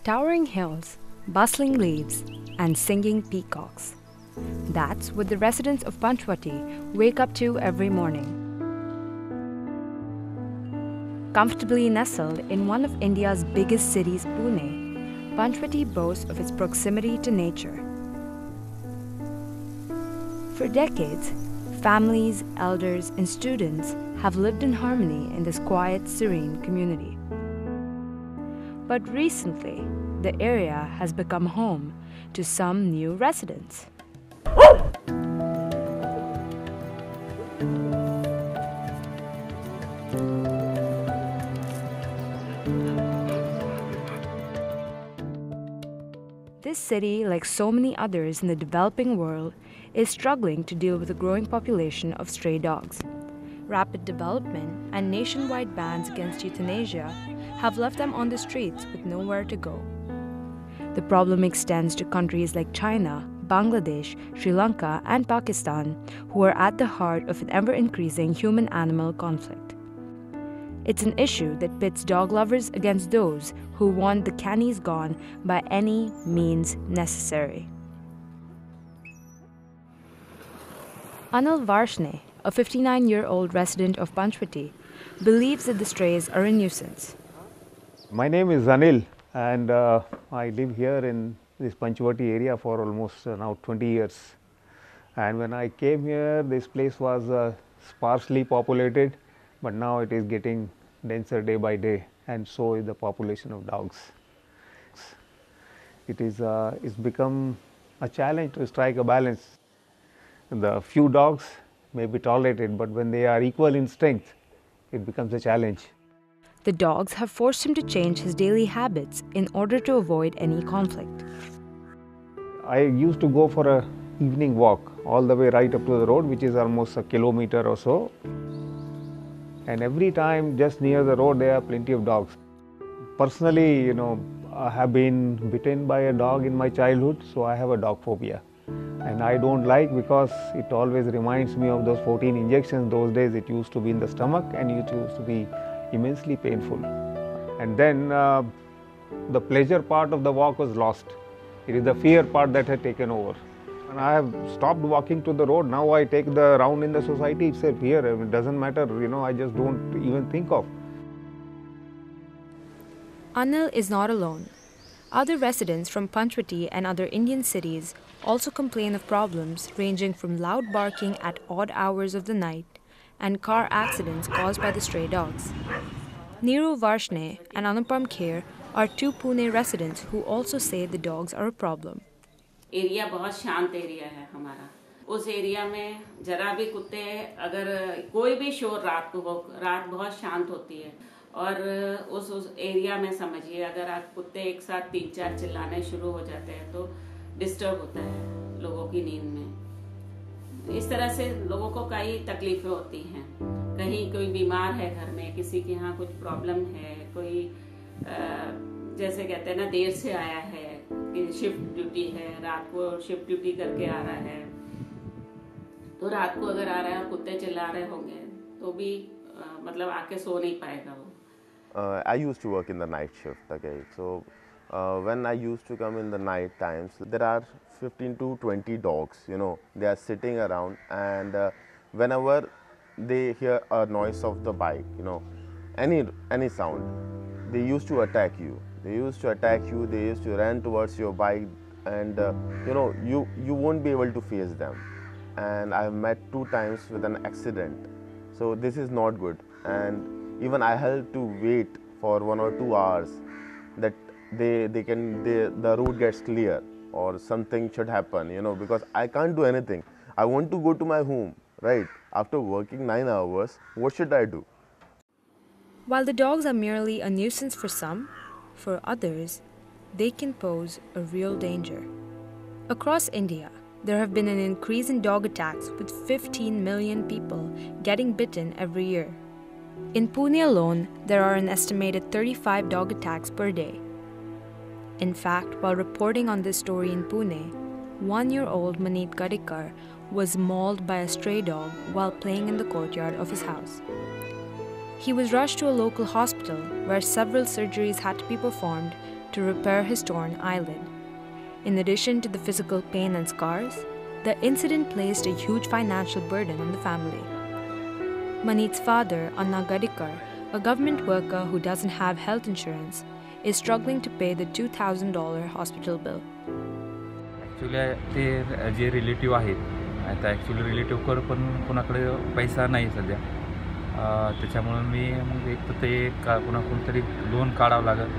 Towering hills, bustling leaves, and singing peacocks. That's what the residents of Panchwati wake up to every morning. Comfortably nestled in one of India's biggest cities, Pune, Panchwati boasts of its proximity to nature. For decades, families, elders, and students have lived in harmony in this quiet, serene community. But recently, the area has become home to some new residents. This city, like so many others in the developing world, is struggling to deal with a growing population of stray dogs. Rapid development and nationwide bans against euthanasia have left them on the streets with nowhere to go. The problem extends to countries like China, Bangladesh, Sri Lanka, and Pakistan, who are at the heart of an ever-increasing human-animal conflict. It's an issue that pits dog lovers against those who want the cannies gone by any means necessary. Anil Varshne, a 59-year-old resident of Panchwati, believes that the strays are a nuisance. My name is Anil, and I live here in this Panchwati area for almost now 20 years. And when I came here, this place was sparsely populated, but now it is getting denser day by day, and so is the population of dogs. It's become a challenge to strike a balance. The few dogs may be tolerated, but when they are equal in strength, it becomes a challenge. The dogs have forced him to change his daily habits in order to avoid any conflict. I used to go for an evening walk all the way right up to the road, which is almost a kilometer or so. And every time just near the road there are plenty of dogs. Personally, I have been bitten by a dog in my childhood, so I have a dog phobia. And I don't like because it always reminds me of those 14 injections. Those days it used to be in the stomach and it used to be immensely painful. And then the pleasure part of the walk was lost. It is the fear part that had taken over. And I have stopped walking to the road. Now I take the round in the society itself here. It doesn't matter, I just don't even think of. Anil is not alone. Other residents from Panchwati and other Indian cities also complain of problems ranging from loud barking at odd hours of the night and car accidents caused by the stray dogs. Neeru Varshne and Anupam Kher are two Pune residents who also say the dogs are a problem. Area बहुत शांत area है हमारा। उस area में जरा भी कुत्ते अगर कोई भी शोर रात बहुत शांत होती है और उस एरिया में समझिए अगर आप कुत्ते एक साथ 3-4 चिल्लाने शुरू हो जाते हैं तो डिस्टर्ब होता है लोगों की नींद में। इस तरह से लोगों को कई तकलीफें होती हैं। कहीं कोई बीमार है घर में, किसी के यहाँ कुछ प्रॉब्लम है, कोई जैसे कहते हैं ना देर से आया है कि शिफ्ट ड्यूटी है, रात को शिफ्ट ड्यूटी करके आ रहा है, तो रात को अगर आ रहा है और कुत्ते चिल्ला रहे होंगे तो भी मतलब आके सो नहीं पाएगा वो। I used to work in the night shift, okay, so when I used to come in the night times, there are 15 to 20 dogs, they are sitting around, and whenever they hear a noise of the bike, any sound, they used to attack you. They used to run towards your bike, and you won't be able to face them. And I've met 2 times with an accident, so this is not good. And even I had to wait for 1 or 2 hours that the route gets clear or something should happen, because I can't do anything. I want to go to my home, right? After working 9 hours, what should I do? While the dogs are merely a nuisance for some, for others, they can pose a real danger. Across India, there have been an increase in dog attacks with 15 million people getting bitten every year. In Pune alone, there are an estimated 35 dog attacks per day. In fact, while reporting on this story in Pune, 1-year-old Maneet Gadikar was mauled by a stray dog while playing in the courtyard of his house. He was rushed to a local hospital where several surgeries had to be performed to repair his torn eyelid. In addition to the physical pain and scars, the incident placed a huge financial burden on the family. Maneet's father, Anna Gadikar, a government worker who doesn't have health insurance, is struggling to pay the $2,000 hospital bill. Actually ते जे relative आहेत आता actually रिलेटिव्हवर पण कोणाकडे पैसा नाही सध्या त्याच्यामुळं मी मग एक तर ते कोणातरी लोन काढावं लागेल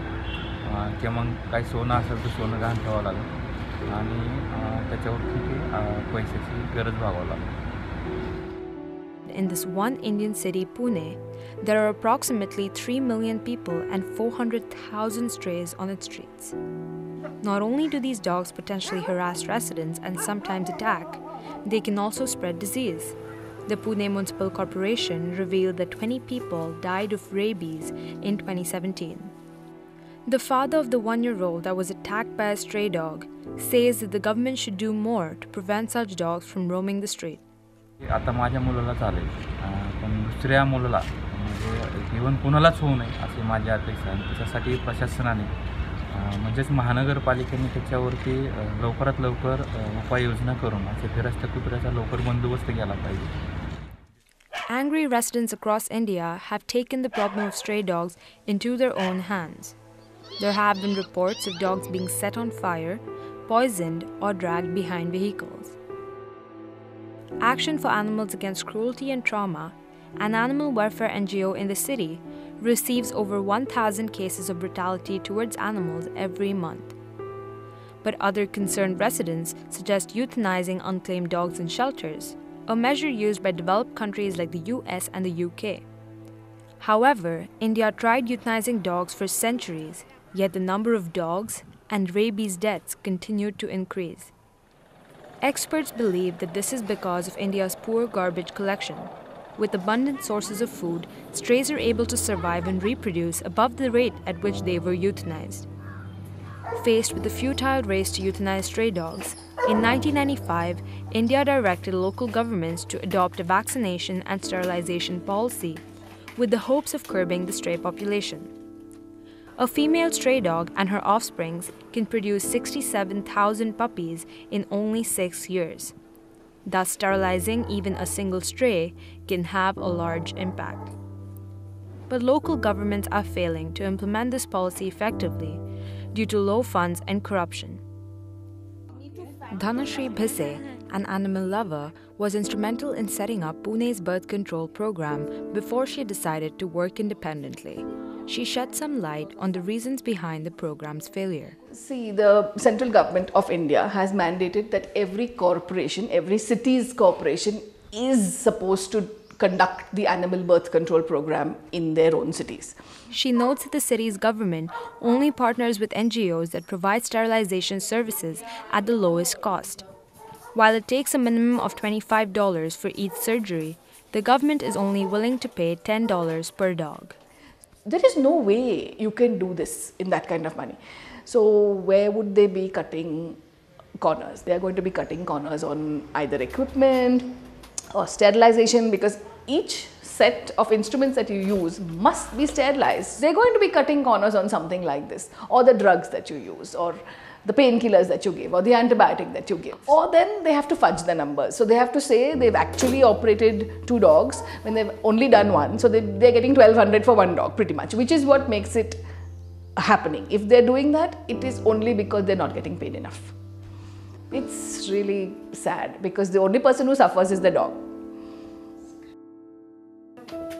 किंवा मग काही सोनं असेल तर सोनं गहाण ठेवावं लागेल आणि त्याच्यावरती ते पैशाची गरज भागावं लागेल. In this one Indian city, Pune, there are approximately 3 million people and 400,000 strays on its streets. Not only do these dogs potentially harass residents and sometimes attack, they can also spread disease. The Pune Municipal Corporation revealed that 20 people died of rabies in 2017. The father of the 1-year-old that was attacked by a stray dog says that the government should do more to prevent such dogs from roaming the street. आता माझ्या मुलाला चालेल पण दुसऱ्या मुलाला म्हणजे even कोणालाच होऊ नये अशी माझी अपेक्षा आहे. त्याच्यासाठी प्रशासनाने म्हणजेच महानगरपालिकेने त्याच्यावरती लवकरात लवकर उपाययोजना करून असे फिरस्त्या कुत्र्याचा लवकर बंदोबस्त केला पाहिजे. Angry residents across India have taken the problem of stray dogs into their own hands. There have been reports of dogs being set on fire, poisoned, or dragged behind vehicles. Action for Animals Against Cruelty and Trauma, an animal welfare NGO in the city, receives over 1,000 cases of brutality towards animals every month. But other concerned residents suggest euthanizing unclaimed dogs in shelters, a measure used by developed countries like the US and the UK. However, India tried euthanizing dogs for centuries, yet the number of dogs and rabies deaths continued to increase. Experts believe that this is because of India's poor garbage collection. With abundant sources of food, strays are able to survive and reproduce above the rate at which they were euthanized. Faced with the futile race to euthanize stray dogs, in 1995, India directed local governments to adopt a vaccination and sterilization policy with the hopes of curbing the stray population. A female stray dog and her offsprings can produce 67,000 puppies in only 6 years. Thus, sterilizing even a single stray can have a large impact. But local governments are failing to implement this policy effectively due to low funds and corruption. Dhanashri Bhise, an animal lover, was instrumental in setting up Pune's birth control program before she decided to work independently. She shed some light on the reasons behind the program's failure. See, the central government of India has mandated that every corporation, every city's corporation is supposed to conduct the animal birth control program in their own cities. She notes that the city's government only partners with NGOs that provide sterilization services at the lowest cost. While it takes a minimum of $25 for each surgery, the government is only willing to pay $10 per dog. There is no way you can do this in that kind of money. So where would they be cutting corners? They are going to be cutting corners on either equipment or sterilization, because each set of instruments that you use must be sterilized. They're going to be cutting corners on something like this, or the drugs that you use, or the painkillers that you give, or the antibiotic that you give. Or then they have to fudge the numbers. So they have to say they've actually operated 2 dogs when they've only done 1. So they're getting 1,200 for 1 dog pretty much, which is what makes it happening. If they're doing that, it is only because they're not getting paid enough. It's really sad because the only person who suffers is the dog.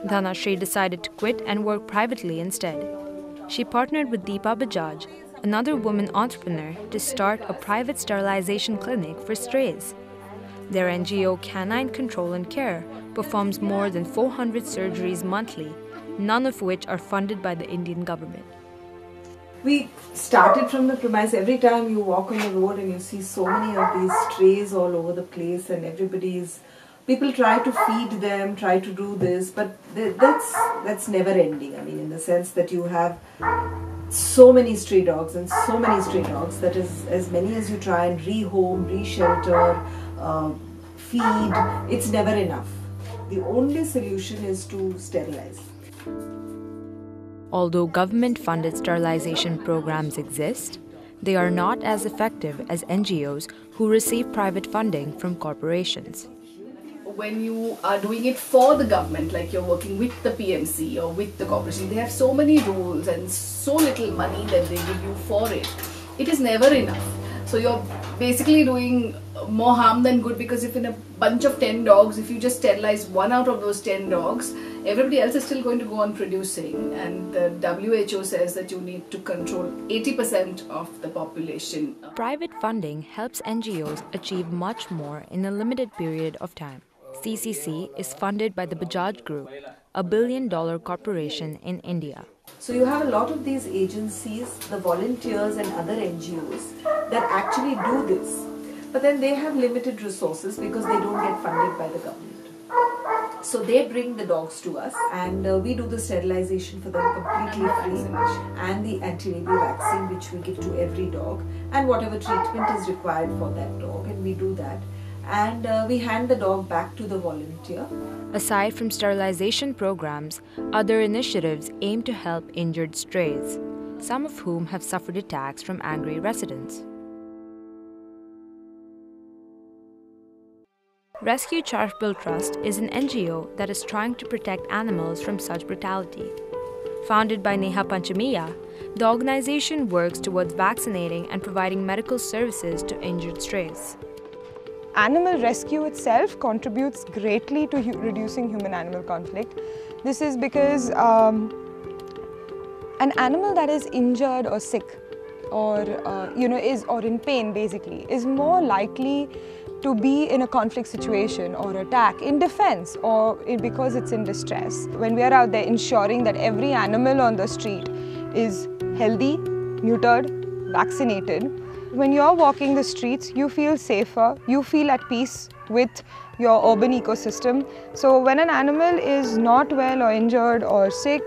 Dhanashri decided to quit and work privately instead. She partnered with Deepa Bajaj, another woman entrepreneur, to start a private sterilization clinic for strays. Their NGO, Canine Control and Care, performs more than 400 surgeries monthly, none of which are funded by the Indian government. We started from the premise, every time you walk on the road and you see so many of these strays all over the place, and people try to feed them, try to do this, but that's never ending. I mean, in the sense that you have so many stray dogs and so many stray dogs that is, as many as you try and rehome, reshelter, feed, it's never enough. The only solution is to sterilize. Although government-funded sterilization programs exist, they are not as effective as NGOs who receive private funding from corporations. When you are doing it for the government, like you're working with the PMC or with the corporation, they have so many rules and so little money that they give you for it. It is never enough. So you're basically doing more harm than good, because if in a bunch of 10 dogs, if you just sterilize one out of those 10 dogs, everybody else is still going to go on producing, and the WHO says that you need to control 80% of the population. Private funding helps NGOs achieve much more in a limited period of time. CCC is funded by the Bajaj Group, a $1 billion corporation in India. So you have a lot of these agencies, the volunteers and other NGOs that actually do this. But then they have limited resources because they don't get funded by the government. So they bring the dogs to us, and we do the sterilization for them completely free, and the anti-rabies vaccine which we give to every dog, and whatever treatment is required for that dog, and we do that. And we hand the dog back to the volunteer. Aside from sterilization programs, other initiatives aim to help injured strays, some of whom have suffered attacks from angry residents. Rescue Charitable Trust is an NGO that is trying to protect animals from such brutality. Founded by Neha Panchamiya, the organization works towards vaccinating and providing medical services to injured strays. Animal rescue itself contributes greatly to reducing human-animal conflict. This is because an animal that is injured or sick, or or in pain basically, is more likely to be in a conflict situation or attack in defense, or because it's in distress. When we are out there ensuring that every animal on the street is healthy, neutered, vaccinated, when you're walking the streets, you feel safer, you feel at peace with your urban ecosystem. So when an animal is not well or injured or sick,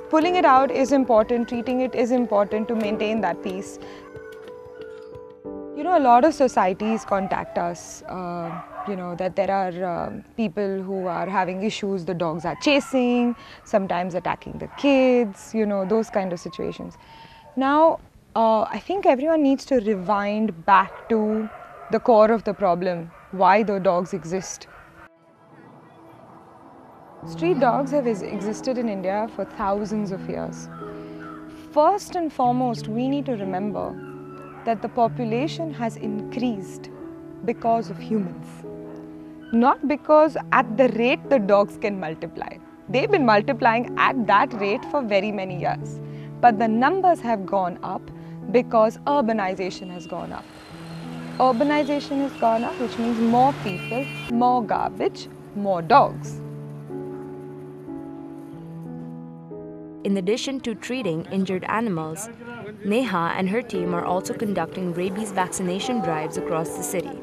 pulling it out is important, treating it is important to maintain that peace. A lot of societies contact us, that there are people who are having issues, the dogs are chasing, sometimes attacking the kids, those kind of situations. Now, I think everyone needs to rewind back to the core of the problem, why the dogs exist. Street dogs have existed in India for thousands of years. First and foremost, we need to remember that the population has increased because of humans, not because at the rate the dogs can multiply. They've been multiplying at that rate for very many years, but the numbers have gone up because urbanization has gone up. Urbanization has gone up, which means more people, more garbage, more dogs. In addition to treating injured animals, Neha and her team are also conducting rabies vaccination drives across the city.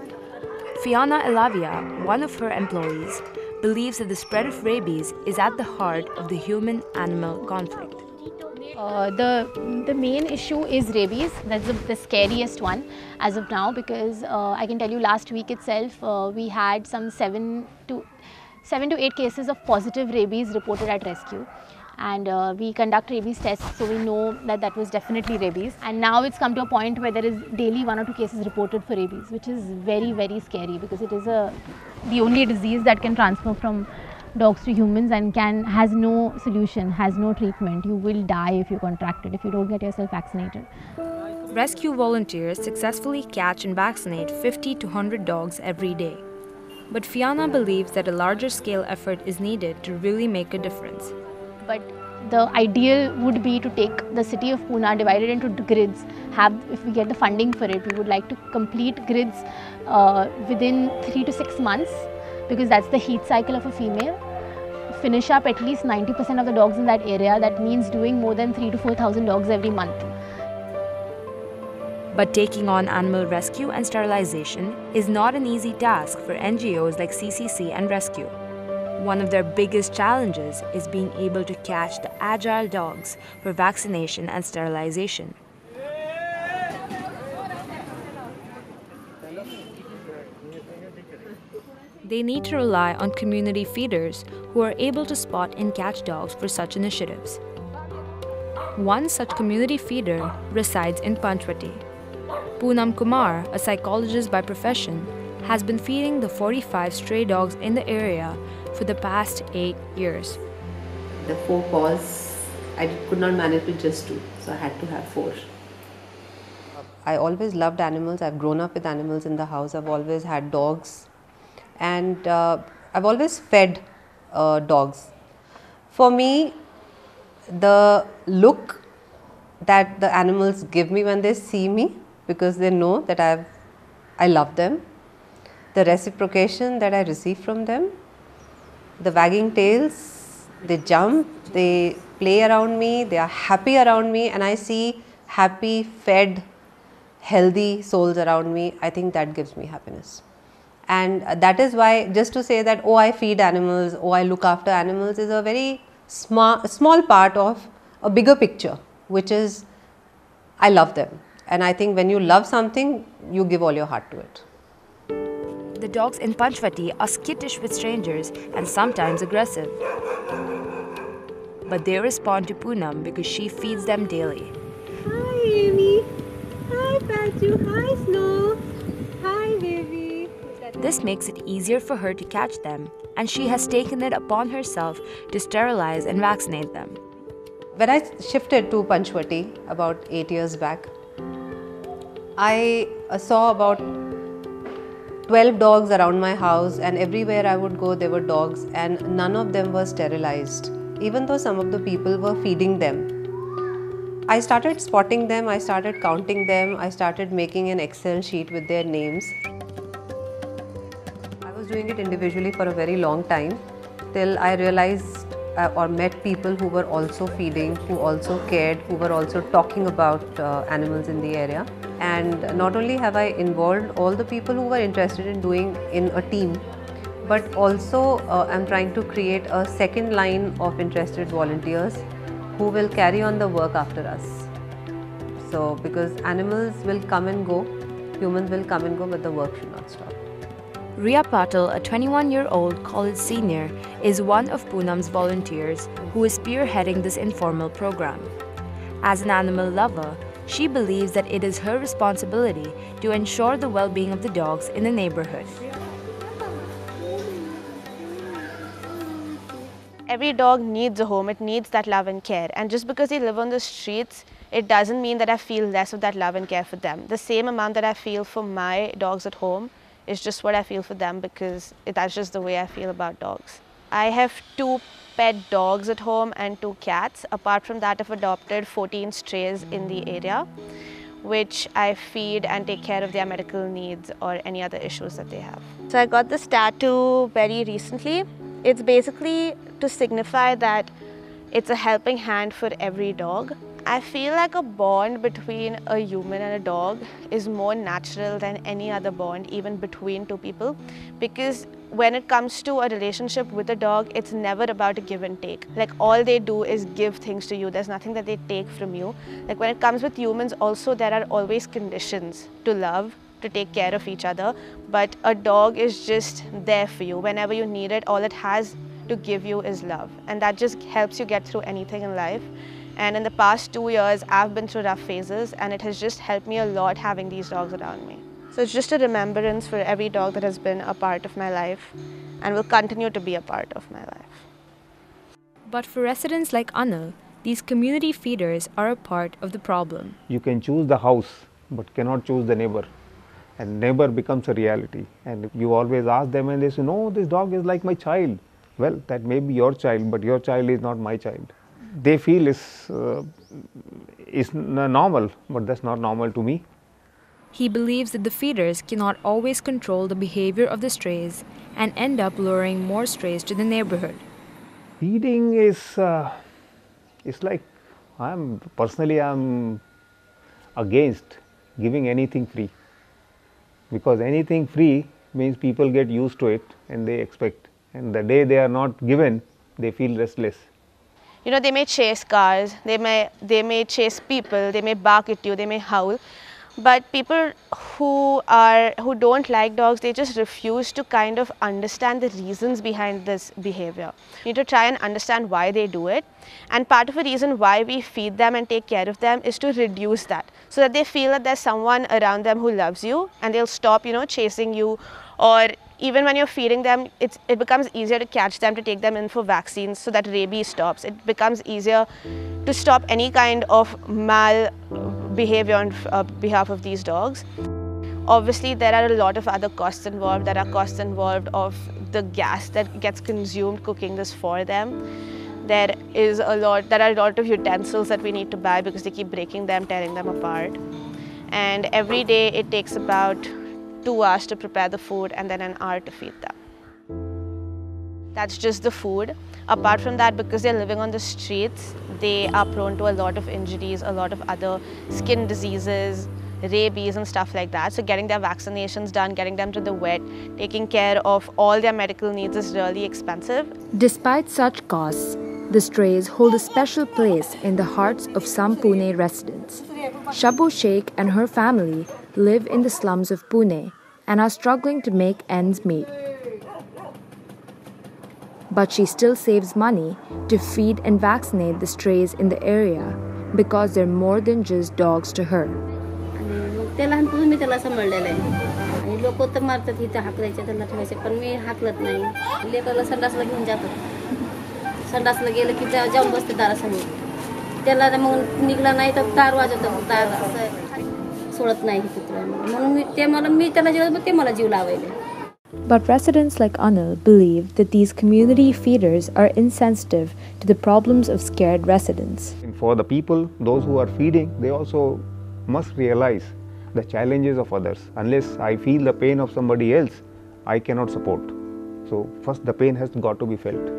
Fiona Elavia, one of her employees, believes that the spread of rabies is at the heart of the human-animal conflict. The main issue is rabies. That's the scariest one as of now, because I can tell you last week itself we had some 7 to 8 cases of positive rabies reported at rescue. And we conduct rabies tests, so we know that that was definitely rabies. And now it's come to a point where there is daily 1 or 2 cases reported for rabies, which is very, very scary, because it is the only disease that can transfer from dogs to humans and has no solution, has no treatment. You will die if you contract it, if you don't get yourself vaccinated. Rescue volunteers successfully catch and vaccinate 50 to 100 dogs every day. But Fiona believes that a larger scale effort is needed to really make a difference. But the ideal would be to take the city of Pune, divide it into grids, if we get the funding for it, we would like to complete grids within 3 to 6 months, because that's the heat cycle of a female. Finish up at least 90% of the dogs in that area. That means doing more than 3,000 to 4,000 dogs every month. But taking on animal rescue and sterilization is not an easy task for NGOs like CCC and Rescue. One of their biggest challenges is being able to catch the agile dogs for vaccination and sterilization. They need to rely on community feeders who are able to spot and catch dogs for such initiatives. One such community feeder resides in Panchvati. Poonam Kumar, a psychologist by profession, has been feeding the 45 stray dogs in the area for the past 8 years. The 4 paws, I could not manage with just 2, so I had to have 4. I always loved animals. I've grown up with animals in the house. I've always had dogs, and I've always fed dogs. For me, the look that the animals give me when they see me, because they know that I love them, the reciprocation that I receive from them, the wagging tails, they jump, they play around me, they are happy around me, and I see happy, fed, healthy souls around me. I think that gives me happiness. And that is why, just to say that, oh, I feed animals, oh, I look after animals, is a very small part of a bigger picture, which is I love them. And I think when you love something, you give all your heart to it. The dogs in Panchvati are skittish with strangers and sometimes aggressive. But they respond to Poonam because she feeds them daily. Hi, Amy. Hi, Patu. Hi, Snow. Hi, baby. This makes it easier for her to catch them, and she has taken it upon herself to sterilize and vaccinate them. When I shifted to Panchvati about 8 years back, I saw about 12 dogs around my house, and everywhere I would go there were dogs, and none of them were sterilized, even though some of the people were feeding them. I started spotting them, I started counting them, I started making an Excel sheet with their names. I was doing it individually for a very long time till I realized or met people who were also feeding, who also cared, who were also talking about animals in the area. And not only have I involved all the people who were interested in doing in a team, but also I'm trying to create a second line of interested volunteers who will carry on the work after us. So, because animals will come and go, humans will come and go, but the work should not stop. Riya Patil, a 21-year-old college senior, is one of Poonam's volunteers who is spearheading this informal program. As an animal lover, she believes that it is her responsibility to ensure the well-being of the dogs in the neighborhood. Every dog needs a home, it needs that love and care. And just because they live on the streets, it doesn't mean that I feel less of that love and care for them. The same amount that I feel for my dogs at home is just what I feel for them, because that's just the way I feel about dogs. I have 2 pet dogs at home and 2 cats. Apart from that, I've adopted 14 strays in the area, which I feed and take care of their medical needs or any other issues that they have. So I got this tattoo very recently. It's basically to signify that it's a helping hand for every dog. I feel like a bond between a human and a dog is more natural than any other bond, even between 2 people, because when it comes to a relationship with a dog, it's never about a give and take. Like, all they do is give things to you. There's nothing that they take from you. Like, when it comes with humans also, there are always conditions to love, to take care of each other, but a dog is just there for you. Whenever you need it, all it has to give you is love, and that just helps you get through anything in life. And in the past 2 years, I've been through rough phases, and it has just helped me a lot having these dogs around me. So it's just a remembrance for every dog that has been a part of my life and will continue to be a part of my life. But for residents like Anil, these community feeders are a part of the problem. You can choose the house, but cannot choose the neighbor. And neighbor becomes a reality. And you always ask them and they say, no, this dog is like my child. Well, that may be your child, but your child is not my child. They feel is normal, but that's not normal to me. He believes that the feeders cannot always control the behavior of the strays and end up luring more strays to the neighborhood. Feeding is it's like I'm against giving anything free, because anything free means people get used to it and they expect, and the day they are not given, they feel restless. You know, they may chase cars, they may chase people, they may bark at you, they may howl, But people who don't like dogs, they just refuse to kind of understand the reasons behind this behavior. You need to try and understand why they do it. And part of the reason why we feed them and take care of them is to reduce that, so that they feel that there's someone around them who loves you, and they'll stop, chasing you. Or even when you're feeding them, it becomes easier to catch them, to take them in for vaccines, so that rabies stops. It becomes easier to stop any kind of mal behavior on behalf of these dogs. Obviously, there are a lot of other costs involved. There are costs involved of the gas that gets consumed cooking this for them. There are a lot of utensils that we need to buy because they keep breaking them, tearing them apart. And every day it takes about 2 hours to prepare the food and then an hour to feed them. That's just the food. Apart from that, because they're living on the streets, they are prone to a lot of injuries, a lot of other skin diseases, rabies and stuff like that. So getting their vaccinations done, getting them to the vet, taking care of all their medical needs is really expensive. Despite such costs, the strays hold a special place in the hearts of some Pune residents. Shabu Sheikh and her family live in the slums of Pune and are struggling to make ends meet. But she still saves money to feed and vaccinate the strays in the area because they're more than just dogs to her. संडासला गेलं की जाऊन बसते दारासमोर त्याला मग निघला नाही तर दार वाजवतो दार सोडत नाही कुत्रा म्हणून मी त्याला जेवलं ते मला जीव लावायले. But residents like Anil believe that these community feeders are insensitive to the problems of scared residents. And for the people, those who are feeding, they also must realize the challenges of others. Unless I feel the pain of somebody else, I cannot support. So first the pain has got to be felt.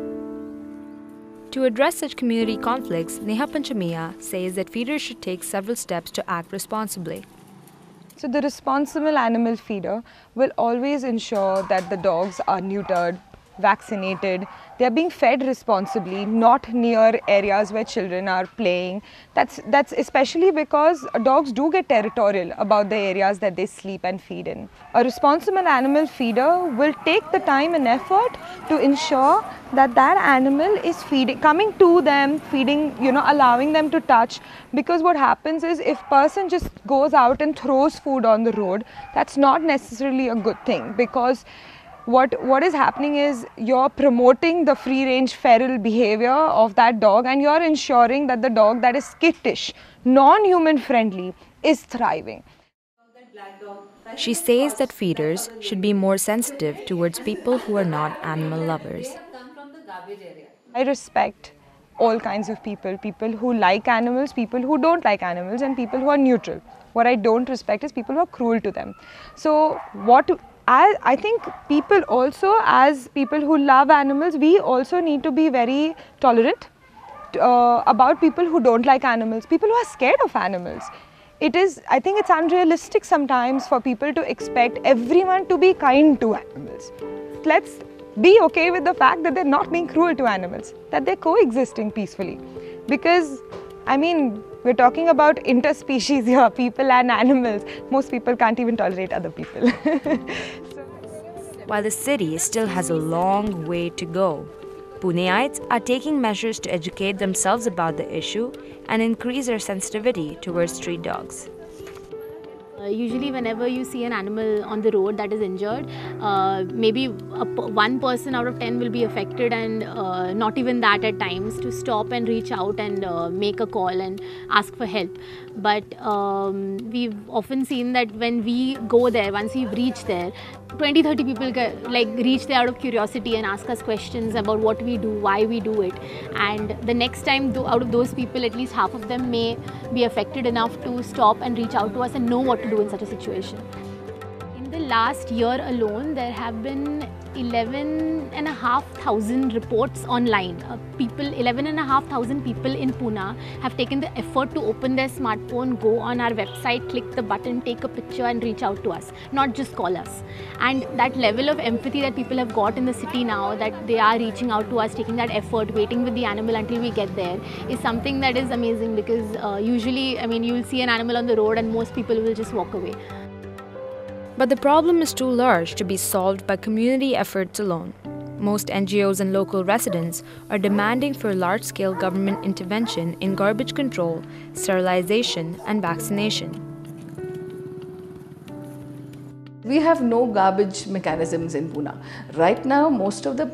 To address such community conflicts, Neha Panchamiya says that feeders should take several steps to act responsibly. So the responsible animal feeder will always ensure that the dogs are neutered, vaccinated, they are being fed responsibly, not near areas where children are playing. That's especially because dogs do get territorial about the areas that they sleep and feed in. A responsible animal feeder will take the time and effort to ensure that that animal is coming to them, feeding, allowing them to touch. Because what happens is, if person just goes out and throws food on the road, that's not necessarily a good thing, because what is happening is you're promoting the free-range feral behavior of that dog, and you're ensuring that the dog that is skittish, non-human friendly, is thriving. She says that feeders should be more sensitive towards people who are not animal lovers. I respect all kinds of people who like animals, people who don't like animals, and people who are neutral. What I don't respect is people who are cruel to them. So I think people also, as people who love animals, we also need to be very tolerant about people who don't like animals, people who are scared of animals. I think it's unrealistic sometimes for people to expect everyone to be kind to animals. Let's be okay with the fact that they're not being cruel to animals, that they're coexisting peacefully. Because, we're talking about interspecies here, people and animals. Most people can't even tolerate other people. While the city still has a long way to go, Puneites are taking measures to educate themselves about the issue and increase their sensitivity towards street dogs. Usually whenever you see an animal on the road that is injured, maybe one person out of 10 will be affected, and not even that at times, to stop and reach out and make a call and ask for help. But we've often seen that when we go there, once we've reached there, 20-30 people reach there out of curiosity and ask us questions about what we do, why we do it. And the next time, out of those people, at least half of them may be affected enough to stop and reach out to us and know what to do in such a situation. In the last year alone, there have been 11,500 reports online. 11,500 people in Pune have taken the effort to open their smartphone, go on our website, click the button, take a picture and reach out to us, not just call us. And that level of empathy that people have got in the city now, that they are reaching out to us, taking that effort, waiting with the animal until we get there, is something that is amazing, because usually, I mean, you'll see an animal on the road and most people will just walk away. But the problem is too large to be solved by community efforts alone. Most NGOs and local residents are demanding for large-scale government intervention in garbage control, sterilization, and vaccination. We have no garbage mechanisms in Pune. Right now, most of the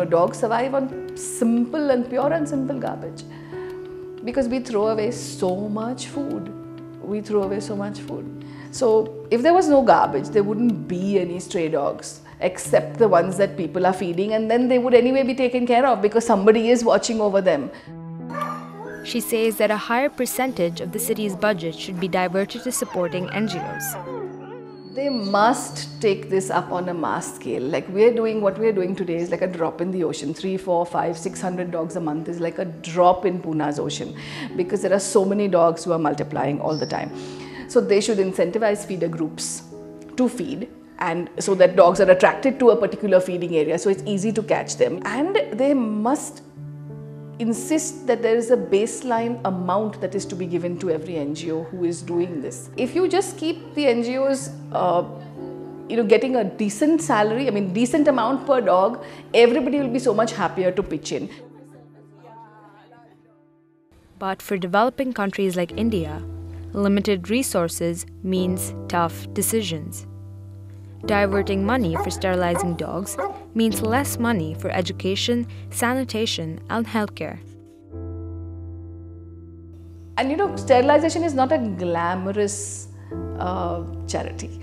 dogs survive on simple and pure and simple garbage, because we throw away so much food. So if there was no garbage, there wouldn't be any stray dogs, except the ones that people are feeding, and then they would anyway be taken care of because somebody is watching over them. She says that a higher percentage of the city's budget should be diverted to supporting NGOs. They must take this up on a mass scale. Like what we're doing today is like a drop in the ocean. 3, 4, 5, 600 dogs a month is like a drop in Pune's ocean, because there are so many dogs who are multiplying all the time. So they should incentivize feeder groups to feed, and so that dogs are attracted to a particular feeding area, so it's easy to catch them. And they must insist that there is a baseline amount that is to be given to every NGO who is doing this. If you just keep the NGOs getting a decent salary, decent amount per dog, everybody will be so much happier to pitch in. But for developing countries like India, limited resources means tough decisions. Diverting money for sterilizing dogs means less money for education, sanitation, and healthcare. And sterilization is not a glamorous charity.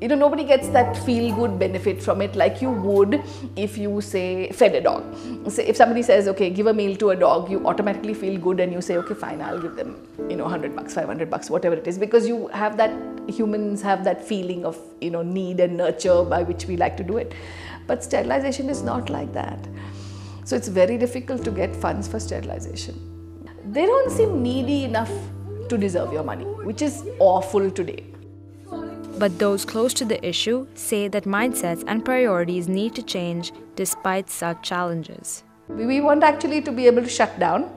Nobody gets that feel-good benefit from it like you would if you, say, fed a dog. Say, if somebody says, okay, give a meal to a dog, you automatically feel good and you say, okay, fine, I'll give them, $100, $500, whatever it is, because humans have that feeling of, need and nurture by which we like to do it. But sterilization is not like that. So it's very difficult to get funds for sterilization. They don't seem needy enough to deserve your money, which is awful today. But those close to the issue say that mindsets and priorities need to change despite such challenges. We want actually to be able to shut down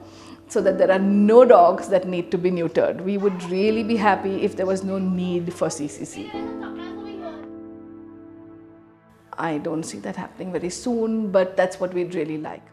so that there are no dogs that need to be neutered. We would really be happy if there was no need for CCC. I don't see that happening very soon, but that's what we'd really like.